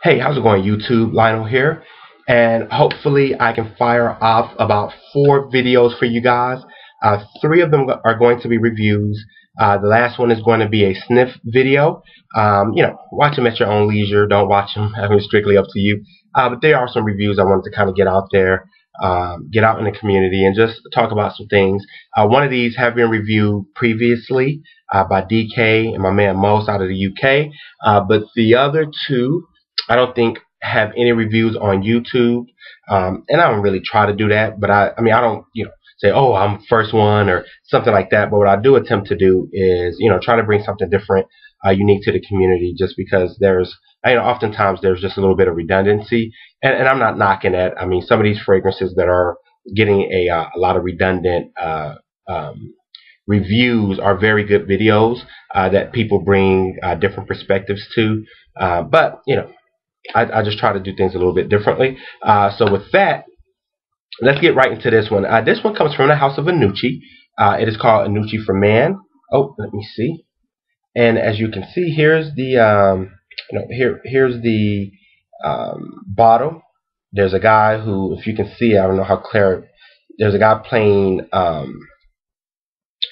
Hey, how's it going, YouTube? Lionel here, and hopefully I can fire off about 4 videos for you guys. 3 of them are going to be reviews. The last one is going to be a sniff video. Watch them at your own leisure. Don't watch them. I mean, strictly up to you. But there are some reviews I wanted to kind of get out there, get out in the community, and just talk about some things. One of these have been reviewed previously by DK and my man Most out of the UK, but the other 2 I don't think have any reviews on YouTube, and I don't really try to do that. But I mean, I don't, say, oh, I'm first one or something like that. But what I do attempt to do is, try to bring something different, unique to the community. Just because oftentimes there's just a little bit of redundancy, and I'm not knocking that. I mean, some of these fragrances that are getting a lot of redundant reviews are very good videos that people bring different perspectives to. But I just try to do things a little bit differently. So with that, let's get right into this one. This one comes from the house of Anucci. It is called Anucci For Men. Oh, let me see. And as you can see, here's the here's the bottle. There's a guy who, if you can see, I don't know how clear. There's a guy playing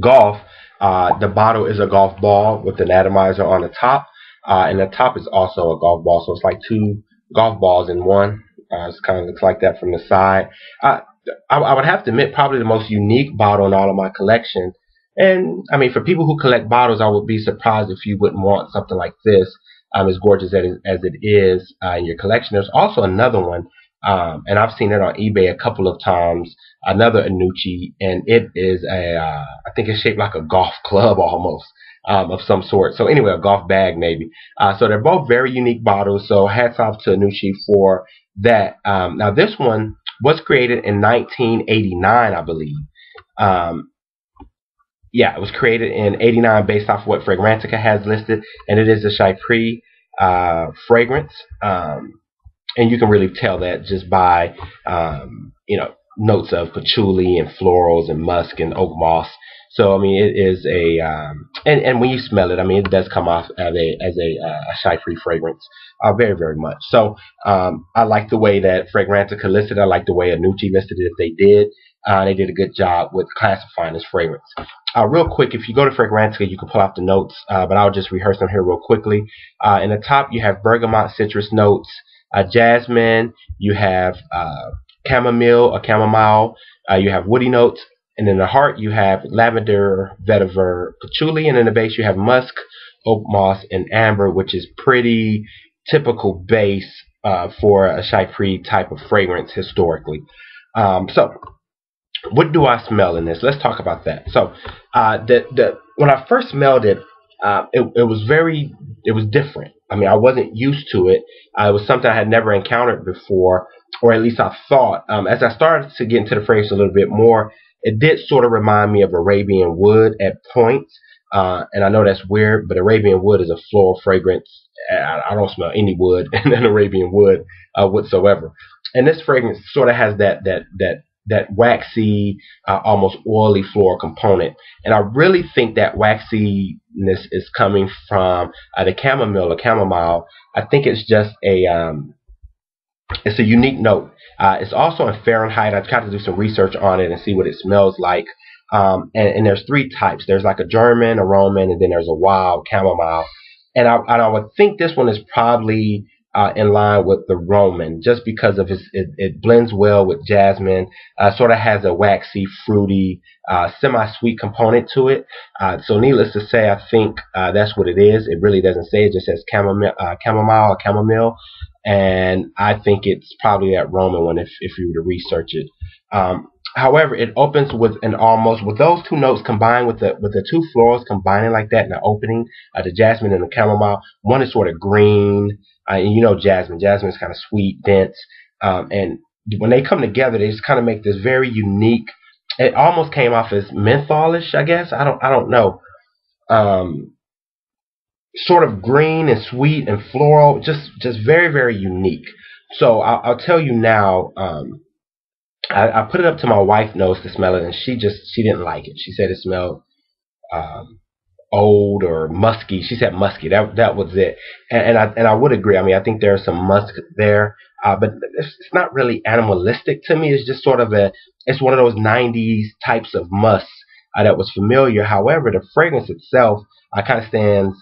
golf. The bottle is a golf ball with an atomizer on the top. And the top is also a golf ball, so it's like 2 golf balls in one. It kind of looks like that from the side. I would have to admit, probably the most unique bottle in all of my collection. And I mean, for people who collect bottles, I would be surprised if you wouldn't want something like this, as gorgeous as it is in your collection. There's also another one, and I've seen it on eBay a couple of times. Another Anucci, and it is I think it's shaped like a golf club almost. Of some sort. So anyway, a golf bag maybe. So they're both very unique bottles. So hats off to Anucci for that. Now this one was created in 1989, I believe. Yeah, it was created in '89 based off of what Fragrantica has listed, and it is a Chypre fragrance. And you can really tell that just by notes of patchouli and florals and musk and oak moss. So I mean, it is a and when you smell it, I mean, it does come off as a Chypre fragrance, very very much. So I like the way that Fragrantica listed. I like the way Anucci listed it. If they did, they did a good job with classifying this fragrance. Real quick, if you go to Fragrantica, you can pull out the notes, but I'll just rehearse them here real quickly. In the top, you have bergamot citrus notes, jasmine. You have chamomile or chamomile. You have woody notes. And in the heart, you have lavender, vetiver, patchouli, and in the base, you have musk, oak moss, and amber, which is pretty typical base for a Chypre type of fragrance historically. So, what do I smell in this? Let's talk about that. So, when I first smelled it, it was different. I mean, I wasn't used to it. It was something I had never encountered before, or at least I thought. As I started to get into the fragrance a little bit more, it did sort of remind me of Arabian wood at points. And I know that's weird, but Arabian wood is a floral fragrance. I don't smell any wood in an Arabian wood whatsoever. And this fragrance sort of has that waxy, almost oily floral component. And I really think that waxiness is coming from the chamomile or chamomile. I think it's just it's a unique note. It's also in Fahrenheit. I've tried to do some research on it and see what it smells like. And there's 3 types. There's like a German, a Roman, and then there's a wild chamomile. And I would think this one is probably in line with the Roman, just because of it blends well with jasmine. Sort of has a waxy, fruity, semi-sweet component to it. So needless to say, I think that's what it is. It really doesn't say. It just says chamomile or chamomile. And I think it's probably that Roman one if you were to research it. However, it opens with with those 2 notes combined with the 2 florals combining like that in the opening, the jasmine and the chamomile. One is sort of green, and jasmine. Jasmine is kind of sweet, dense, and when they come together, they just kind of make this very unique. It almost came off as mentholish, I guess. I don't know. Sort of green and sweet and floral, just very very unique. So I'll tell you now. I put it up to my wife nose to smell it, and she didn't like it. She said it smelled old or musky. She said musky. That was it. And I would agree. I mean, I think there's some musk there, but it's not really animalistic to me. It's just sort of it's one of those '90s types of musk that was familiar. However, the fragrance itself kind of stands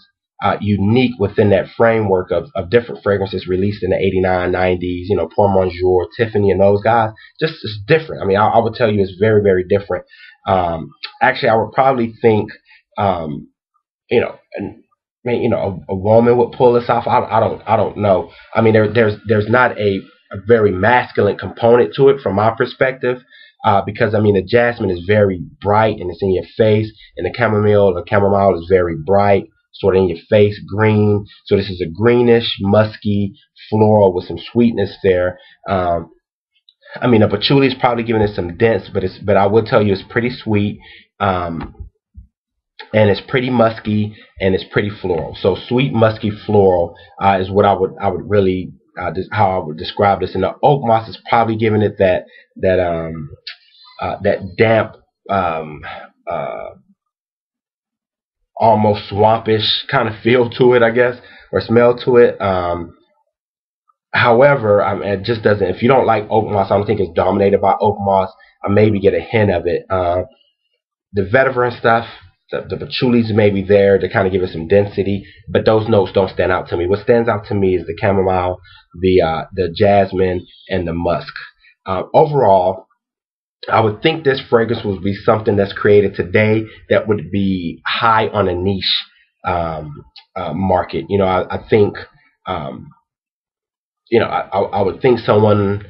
unique within that framework of different fragrances released in the '89, '90s. You know, Pour Bonjour, Tiffany, and those guys. Just it's different. I mean, I would tell you it's very, very different. Actually, I would probably think. Um, and I mean, a woman would pull this off. I don't know. I mean, there's not a very masculine component to it from my perspective, because I mean the jasmine is very bright and it's in your face, and the chamomile is very bright, sort of in your face, green. So this is a greenish, musky floral with some sweetness there. I mean, the patchouli is probably giving it some dense, but I would tell you it's pretty sweet. And it's pretty musky and it's pretty floral. So sweet, musky, floral is what I would really how I would describe this. And the oak moss is probably giving it that damp, um, uh, almost swampish kind of feel to it, I guess, or smell to it. However, it just doesn't. If you don't like oak moss, I don't think it's dominated by oak moss. I maybe get a hint of it. The vetiver and stuff, the patchoulis may be there to kind of give it some density, but those notes don't stand out to me. What stands out to me is the chamomile, the jasmine, and the musk. Overall, I would think this fragrance would be something that's created today that would be high on a niche market. I think, um, I would think someone.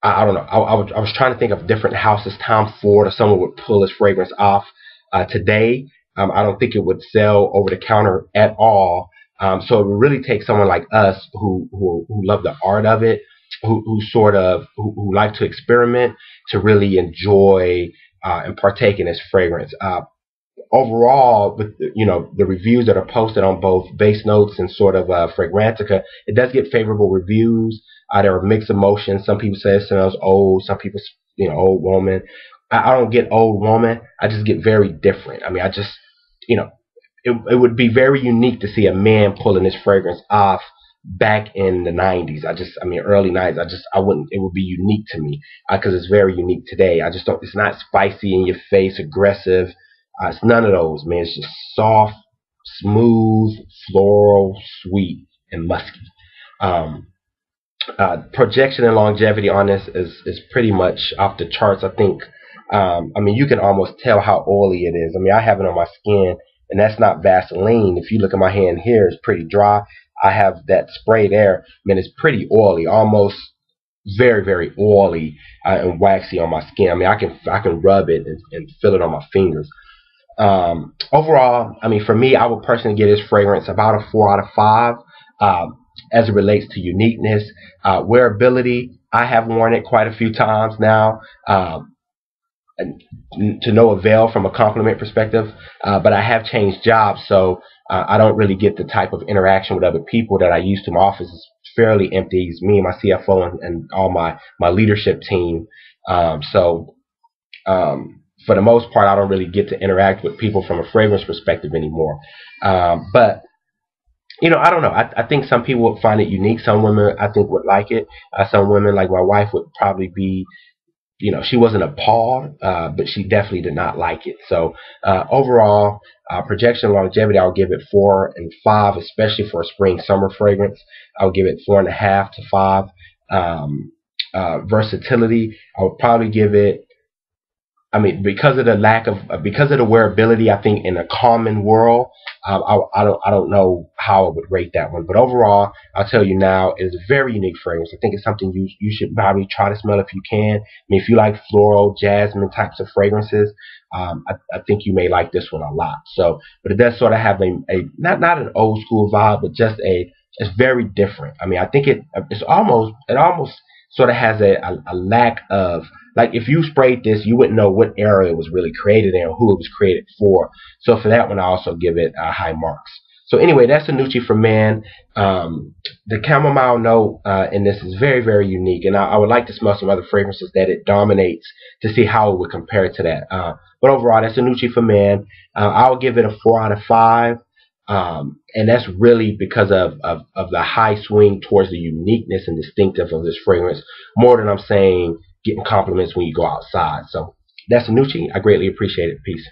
I don't know. I was trying to think of different houses. Tom Ford or someone would pull this fragrance off today. I don't think it would sell over the counter at all. So it would really take someone like us who love the art of it, who like to experiment, to really enjoy and partake in this fragrance. Overall, with the reviews that are posted on both Base Notes and sort of Fragrantica, it does get favorable reviews. There are mixed emotions. Some people say it smells old. Some people, old woman. I don't get old woman. I just get very different. I mean, I just, you know, it would be very unique to see a man pulling this fragrance off back in the '90s. I mean, early '90s. I wouldn't. It would be unique to me because it's very unique today. I just don't. It's not spicy in your face, aggressive. It's none of those, man. It's just soft, smooth, floral, sweet, and musky. Um, Projection and longevity on this is pretty much off the charts. I think. I mean, you can almost tell how oily it is. I mean, I have it on my skin, and that's not Vaseline. If you look at my hand here, it's pretty dry. I have that spray there. I mean, it's pretty oily, almost very, very oily and waxy on my skin. I mean, I can rub it and feel it on my fingers. Overall, I mean, for me, I would personally give this fragrance about a 4 out of 5. As it relates to uniqueness, wearability, I have worn it quite a few times now. And to no avail from a compliment perspective, but I have changed jobs, so I don't really get the type of interaction with other people that I used to. My office is fairly empty. It's me and my CFO and all my leadership team. So for the most part, I don't really get to interact with people from a fragrance perspective anymore. But I don't know. I think some people would find it unique. Some women, I think, would like it. Some women, like my wife, would probably be, she wasn't appalled, but she definitely did not like it. So overall, projection longevity, I'll give it 4 and 5, especially for a spring summer fragrance. I'll give it 4.5 to 5. Versatility, I would probably give it. I mean, because of the because of the wearability, I think in a common world, I don't know how I would rate that one. But overall, I'll tell you now, it's a very unique fragrance. I think it's something you should probably try to smell if you can. I mean, if you like floral, jasmine types of fragrances, I think you may like this one a lot. So, but it does sort of have a not an old school vibe, but just it's very different. I mean, I think it almost sort of has a lack of, like, if you sprayed this, you wouldn't know what era it was really created in or who it was created for. So for that one, I also give it high marks. So anyway, that's Anucci For Men. The chamomile note in this is very, very unique, and I would like to smell some other fragrances that it dominates to see how it would compare to that. But overall, that's Anucci For Men. I'll give it a 4 out of 5. And that's really because of the high swing towards the uniqueness and distinctive of this fragrance, more than I'm saying getting compliments when you go outside. So that's Anucci. I greatly appreciate it. Peace.